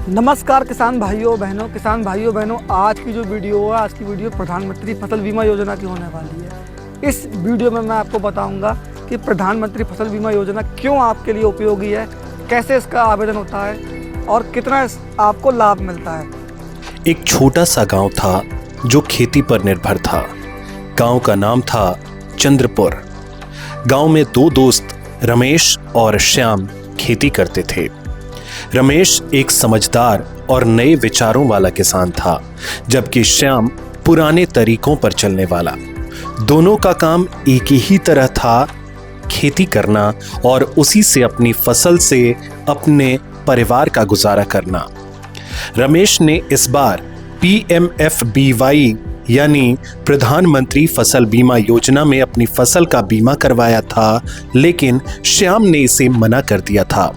नमस्कार किसान भाइयों बहनों, आज की जो वीडियो है, आज की वीडियो प्रधानमंत्री फसल बीमा योजना की होने वाली है। इस वीडियो में मैं आपको बताऊंगा कि प्रधानमंत्री फसल बीमा योजना क्यों आपके लिए उपयोगी है, कैसे इसका आवेदन होता है और कितना आपको लाभ मिलता है। एक छोटा सा गांव था जो खेती पर निर्भर था। गांव का नाम था चंद्रपुर। गांव में दो दोस्त रमेश और श्याम खेती करते थे। रमेश एक समझदार और नए विचारों वाला किसान था, जबकि श्याम पुराने तरीकों पर चलने वाला। दोनों का काम एक ही तरह था, खेती करना और उसी से अपनी फसल से अपने परिवार का गुजारा करना। रमेश ने इस बार PMFBY यानी प्रधानमंत्री फसल बीमा योजना में अपनी फसल का बीमा करवाया था, लेकिन श्याम ने इसे मना कर दिया था।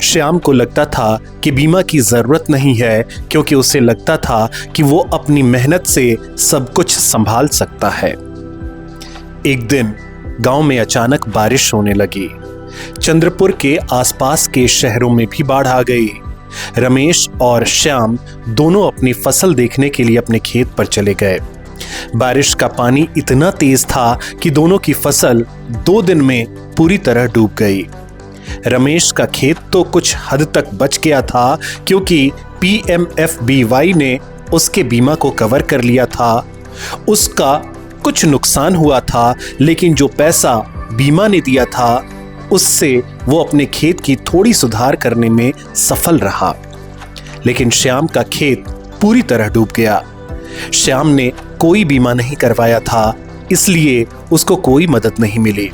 श्याम को लगता था कि बीमा की जरूरत नहीं है, क्योंकि उसे लगता था कि वो अपनी मेहनत से सब कुछ संभाल सकता है। एक दिन गांव में अचानक बारिश होने लगी। चंद्रपुर के आसपास के शहरों में भी बाढ़ आ गई। रमेश और श्याम दोनों अपनी फसल देखने के लिए अपने खेत पर चले गए। बारिश का पानी इतना तेज था कि दोनों की फसल 2 दिन में पूरी तरह डूब गई। रमेश का खेत तो कुछ हद तक बच गया था, क्योंकि PMFBY ने उसके बीमा को कवर कर लिया था। उसका कुछ नुकसान हुआ था, लेकिन जो पैसा बीमा ने दिया था उससे वो अपने खेत की थोड़ी सुधार करने में सफल रहा। लेकिन श्याम का खेत पूरी तरह डूब गया। श्याम ने कोई बीमा नहीं करवाया था, इसलिए उसको कोई मदद नहीं मिली।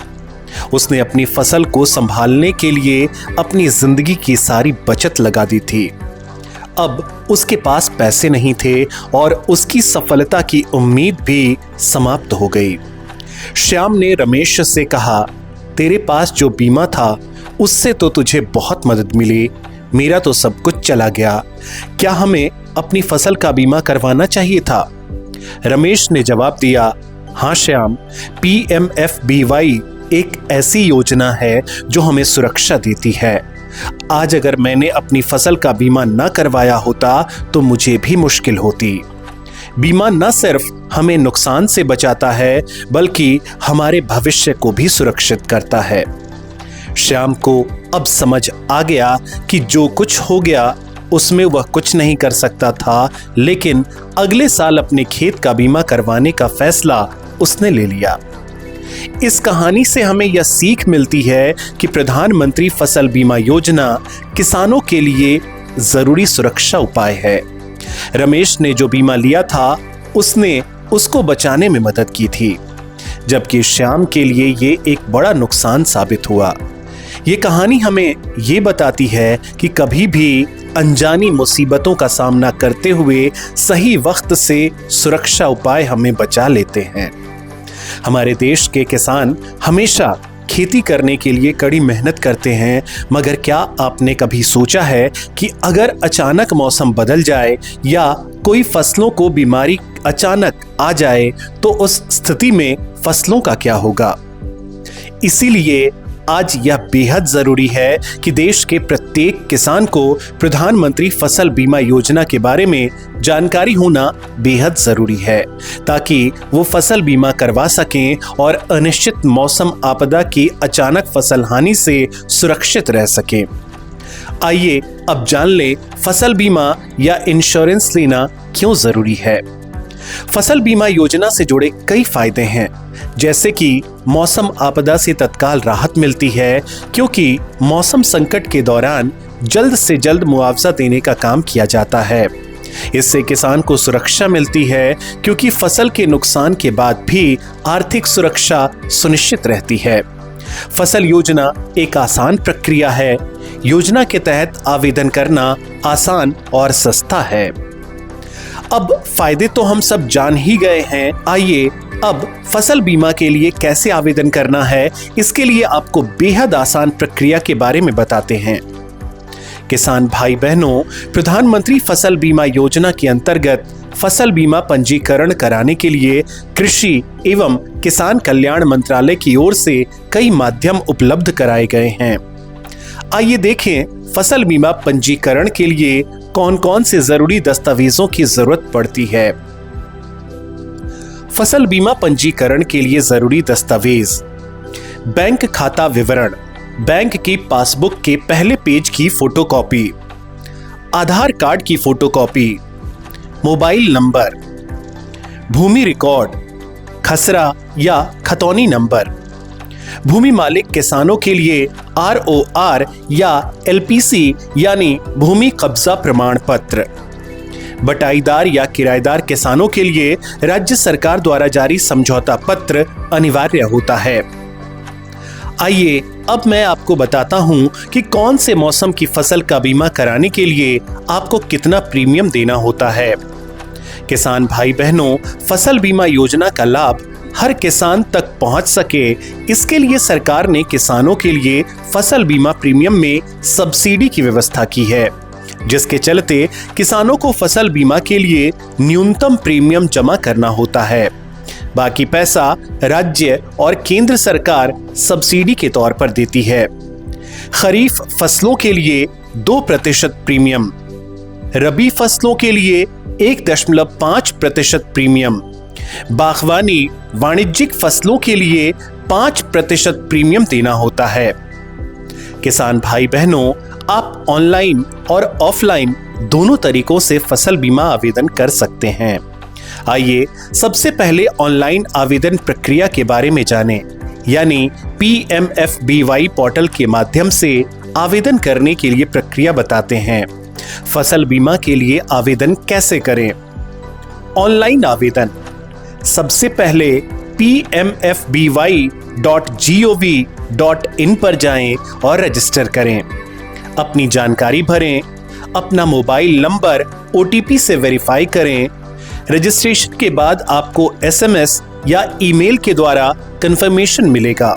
उसने अपनी फसल को संभालने के लिए अपनी जिंदगी की सारी बचत लगा दी थी। अब उसके पास पैसे नहीं थे और उसकी सफलता की उम्मीद भी समाप्त हो गई। श्याम ने रमेश से कहा, तेरे पास जो बीमा था उससे तो तुझे बहुत मदद मिली, मेरा तो सब कुछ चला गया। क्या हमें अपनी फसल का बीमा करवाना चाहिए था? रमेश ने जवाब दिया, हाँ श्याम, PMFBY एक ऐसी योजना है जो हमें सुरक्षा देती है। आज अगर मैंने अपनी फसल का बीमा न करवाया होता तो मुझे भी मुश्किल होती। बीमा न सिर्फ हमें नुकसान से बचाता है, बल्कि हमारे भविष्य को भी सुरक्षित करता है। श्याम को अब समझ आ गया कि जो कुछ हो गया उसमें वह कुछ नहीं कर सकता था, लेकिन अगले साल अपने खेत का बीमा करवाने का फैसला उसने ले लिया। इस कहानी से हमें यह सीख मिलती है कि प्रधानमंत्री फसल बीमा योजना किसानों के लिए जरूरी सुरक्षा उपाय है। रमेश ने जो बीमा लिया था उसने उसको बचाने में मदद की थी, जबकि श्याम के लिए ये एक बड़ा नुकसान साबित हुआ। ये कहानी हमें ये बताती है कि कभी भी अनजानी मुसीबतों का सामना करते हुए सही वक्त से सुरक्षा उपाय हमें बचा लेते हैं। हमारे देश के किसान हमेशा खेती करने के लिए कड़ी मेहनत करते हैं, मगर क्या आपने कभी सोचा है कि अगर अचानक मौसम बदल जाए या कोई फसलों को बीमारी अचानक आ जाए तो उस स्थिति में फसलों का क्या होगा? इसीलिए आज यह बेहद जरूरी है कि देश के प्रत्येक किसान को प्रधानमंत्री फसल बीमा योजना के बारे में जानकारी होना बेहद जरूरी है, ताकि वो फसल बीमा करवा सकें और अनिश्चित मौसम आपदा की अचानक फसल हानि से सुरक्षित रह सकें। आइए अब जान ले फसल बीमा या इंश्योरेंस लेना क्यों जरूरी है। फसल बीमा योजना से जुड़े कई फायदे हैं, जैसे कि मौसम आपदा से तत्काल राहत मिलती है, क्योंकि मौसम संकट के दौरान जल्द से जल्द मुआवजा देने का काम किया जाता है। इससे किसान को सुरक्षा मिलती है, क्योंकि फसल के नुकसान के बाद भी आर्थिक सुरक्षा सुनिश्चित रहती है। फसल योजना एक आसान प्रक्रिया है। योजना के तहत आवेदन करना आसान और सस्ता है। अब फायदे तो हम सब जान ही गए हैं। आइए अब फसल बीमा के लिए कैसे आवेदन करना है, इसके लिए आपको बेहद आसान प्रक्रिया के बारे में बताते हैं। किसान भाई बहनों, प्रधानमंत्री फसल बीमा योजना के अंतर्गत फसल बीमा पंजीकरण कराने के लिए कृषि एवं किसान कल्याण मंत्रालय की ओर से कई माध्यम उपलब्ध कराए गए हैं। आइए देखें फसल बीमा पंजीकरण के लिए कौन कौन से जरूरी दस्तावेजों की जरूरत पड़ती है। फसल बीमा पंजीकरण के लिए जरूरी दस्तावेज: बैंक खाता विवरण, बैंक की पासबुक के पहले पेज की फोटोकॉपी, आधार कार्ड की फोटोकॉपी, मोबाइल नंबर, भूमि रिकॉर्ड, खसरा या खतौनी नंबर, भूमि मालिक किसानों के लिए ROR या LPC यानी भूमि कब्जा प्रमाण पत्र, बटाईदार या किराएदार किसानों के लिए राज्य सरकार द्वारा जारी समझौता पत्र अनिवार्य होता है। आइए अब मैं आपको बताता हूं कि कौन से मौसम की फसल का बीमा कराने के लिए आपको कितना प्रीमियम देना होता है। किसान भाई बहनों, फसल बीमा योजना का लाभ हर किसान तक पहुंच सके, इसके लिए सरकार ने किसानों के लिए फसल बीमा प्रीमियम में सब्सिडी की व्यवस्था की है, जिसके चलते किसानों को फसल बीमा के लिए न्यूनतम प्रीमियम जमा करना होता है। बाकी पैसा राज्य और केंद्र सरकार सब्सिडी के तौर पर देती है। खरीफ फसलों के लिए 2% प्रीमियम, रबी फसलों के लिए 1.5% प्रीमियम, बागवानी वाणिज्यिक फसलों के लिए 5% प्रीमियम देना होता है। किसान भाई बहनों, आप ऑनलाइन और ऑफलाइन दोनों तरीकों से फसल बीमा आवेदन कर सकते हैं। आइए सबसे पहले ऑनलाइन आवेदन प्रक्रिया के बारे में जानें, यानी PMFBY पोर्टल के माध्यम से आवेदन करने के लिए प्रक्रिया बताते हैं। फसल बीमा के लिए आवेदन कैसे करें? ऑनलाइन आवेदन: सबसे पहले PMFBY.gov.in पर जाएं और रजिस्टर करें। अपनी जानकारी भरें, अपना मोबाइल नंबर OTP से वेरीफाई करें। रजिस्ट्रेशन के बाद आपको SMS या ईमेल के द्वारा कंफर्मेशन मिलेगा।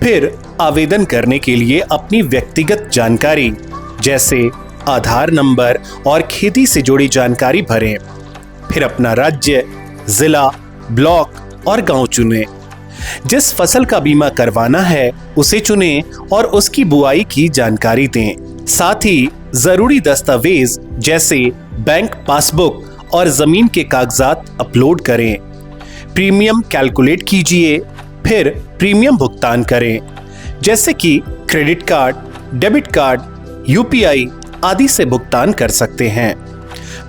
फिर आवेदन करने के लिए अपनी व्यक्तिगत जानकारी जैसे आधार नंबर और खेती से जुड़ी जानकारी भरें। फिर अपना राज्य, जिला, ब्लॉक और गांव चुनें। जिस फसल का बीमा करवाना है उसे चुनें और उसकी बुआई की जानकारी दें। साथ ही जरूरी दस्तावेज जैसे बैंक पासबुक और जमीन के कागजात अपलोड करें। प्रीमियम कैलकुलेट कीजिए, फिर प्रीमियम भुगतान करें, जैसे कि credit card, debit card, UPI आदि से भुगतान कर सकते हैं।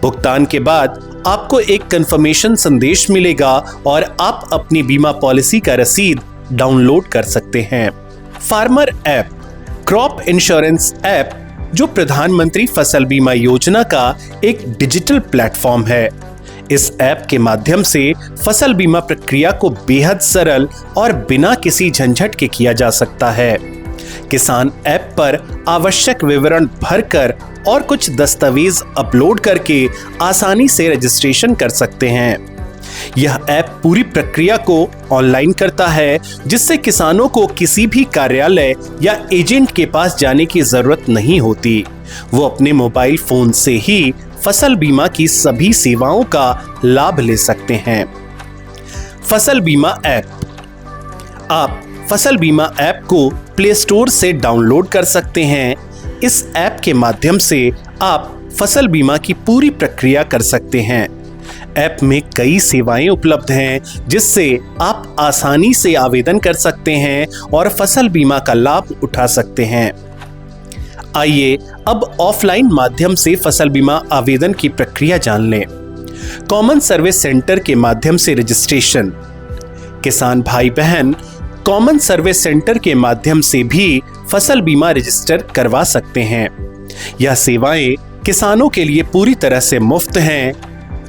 भुगतान के बाद आपको एक कंफर्मेशन संदेश मिलेगा और आप अपनी बीमा पॉलिसी का रसीद डाउनलोड कर सकते हैं। Farmer app, crop insurance app, जो प्रधानमंत्री फसल बीमा योजना का एक डिजिटल प्लेटफॉर्म है। इस ऐप के माध्यम से फसल बीमा प्रक्रिया को बेहद सरल और बिना किसी झंझट के किया जा सकता है। किसान ऐप पर आवश्यक विवरण भरकर और कुछ दस्तावेज अपलोड करके आसानी से रजिस्ट्रेशन कर सकते हैं। यह ऐप पूरी प्रक्रिया को ऑनलाइन करता है, जिससे किसानों को किसी भी कार्यालय या एजेंट के पास जाने की जरूरत नहीं होती। वो अपने मोबाइल फोन से ही फसल बीमा की सभी सेवाओं का लाभ ले सकते हैं। फसल बीमा ऐप: आप फसल बीमा ऐप को प्ले स्टोर से डाउनलोड कर सकते हैं। इस ऐप के माध्यम से आप फसल बीमा की पूरी प्रक्रिया कर सकते हैं। ऐप में कई सेवाएं उपलब्ध हैं, जिससे आप आसानी से आवेदन कर सकते हैं और फसल बीमा का लाभ उठा सकते हैं। आइए अब ऑफलाइन माध्यम से फसल बीमा आवेदन की प्रक्रिया जान लें। कॉमन सर्विस सेंटर के माध्यम से रजिस्ट्रेशन: किसान भाई बहन कॉमन सर्विस सेंटर के माध्यम से भी फसल बीमा रजिस्टर करवा सकते हैं। यह सेवाएं किसानों के लिए पूरी तरह से मुफ्त हैं।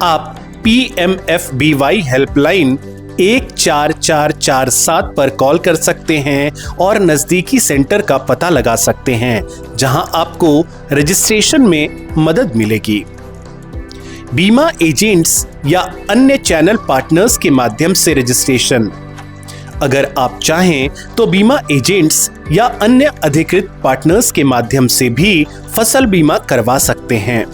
आप PMFBY हेल्पलाइन 14447 पर कॉल कर सकते हैं और नजदीकी सेंटर का पता लगा सकते हैं, जहां आपको रजिस्ट्रेशन में मदद मिलेगी। बीमा एजेंट्स या अन्य चैनल पार्टनर्स के माध्यम से रजिस्ट्रेशन: अगर आप चाहें तो बीमा एजेंट्स या अन्य अधिकृत पार्टनर्स के माध्यम से भी फसल बीमा करवा सकते हैं।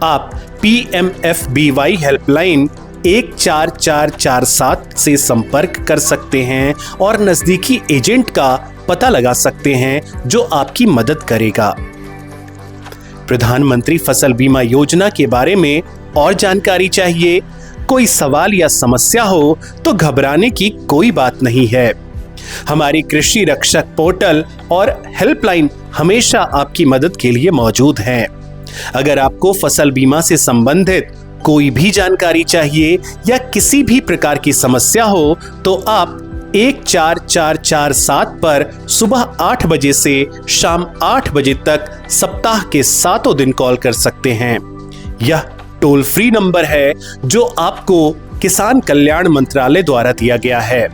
आप PMFBY हेल्पलाइन 14447 से संपर्क कर सकते हैं और नजदीकी एजेंट का पता लगा सकते हैं, जो आपकी मदद करेगा। प्रधानमंत्री फसल बीमा योजना के बारे में और जानकारी चाहिए, कोई सवाल या समस्या हो तो घबराने की कोई बात नहीं है। हमारी कृषि रक्षक पोर्टल और हेल्पलाइन हमेशा आपकी मदद के लिए मौजूद हैं। अगर आपको फसल बीमा से संबंधित कोई भी जानकारी चाहिए या किसी भी प्रकार की समस्या हो तो आप 14447 पर सुबह 8 बजे से शाम 8 बजे तक सप्ताह के 7 दिन कॉल कर सकते हैं। यह टोल फ्री नंबर है जो आपको किसान कल्याण मंत्रालय द्वारा दिया गया है।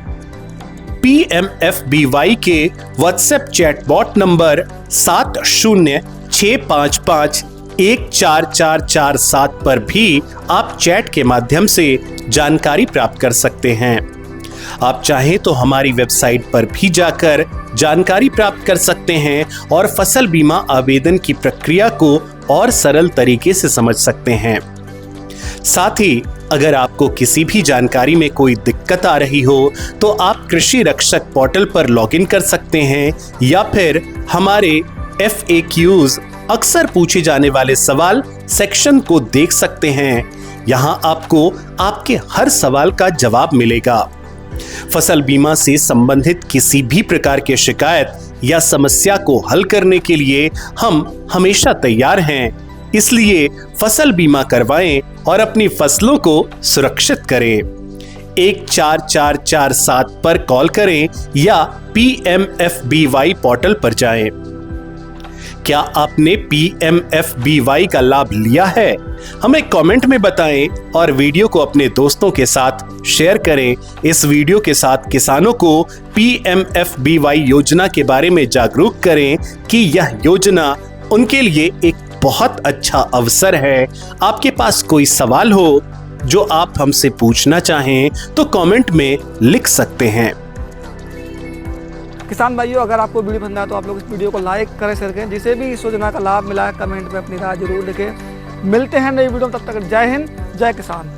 PMFBY के व्हाट्सएप चैटबॉट नंबर 7065514447 पर भी आप चैट के माध्यम से जानकारी प्राप्त कर सकते हैं। आप चाहें तो हमारी वेबसाइट पर भी जाकर जानकारी प्राप्त कर सकते हैं और फसल बीमा आवेदन की प्रक्रिया को और सरल तरीके से समझ सकते हैं। साथ ही अगर आपको किसी भी जानकारी में कोई दिक्कत आ रही हो तो आप कृषि रक्षक पोर्टल पर लॉगिन कर सकते हैं या फिर हमारे FAQs अक्सर पूछे जाने वाले सवाल सेक्शन को देख सकते हैं। यहां आपको आपके हर सवाल का जवाब मिलेगा। फसल बीमा से संबंधित किसी भी प्रकार की शिकायत या समस्या को हल करने के लिए हम हमेशा तैयार हैं। इसलिए फसल बीमा करवाएं और अपनी फसलों को सुरक्षित करें। 14447 पर कॉल करें या PMFBY पोर्टल पर जाएं। क्या आपने PMFBY का लाभ लिया है? हमें कमेंट में बताएं और वीडियो को अपने दोस्तों के साथ शेयर करें। इस वीडियो के साथ किसानों को PMFBY योजना के बारे में जागरूक करें कि यह योजना उनके लिए एक बहुत अच्छा अवसर है। आपके पास कोई सवाल हो जो आप हमसे पूछना चाहें तो कमेंट में लिख सकते हैं। किसान भाइयों, अगर आपको वीडियो पसंद आया तो आप लोग इस वीडियो को लाइक करें, शेयर करें। जिसे भी इस योजना का लाभ मिला है कमेंट में अपनी राय जरूर लिखें। मिलते हैं नई वीडियो में, तब तक जय हिंद, जय किसान।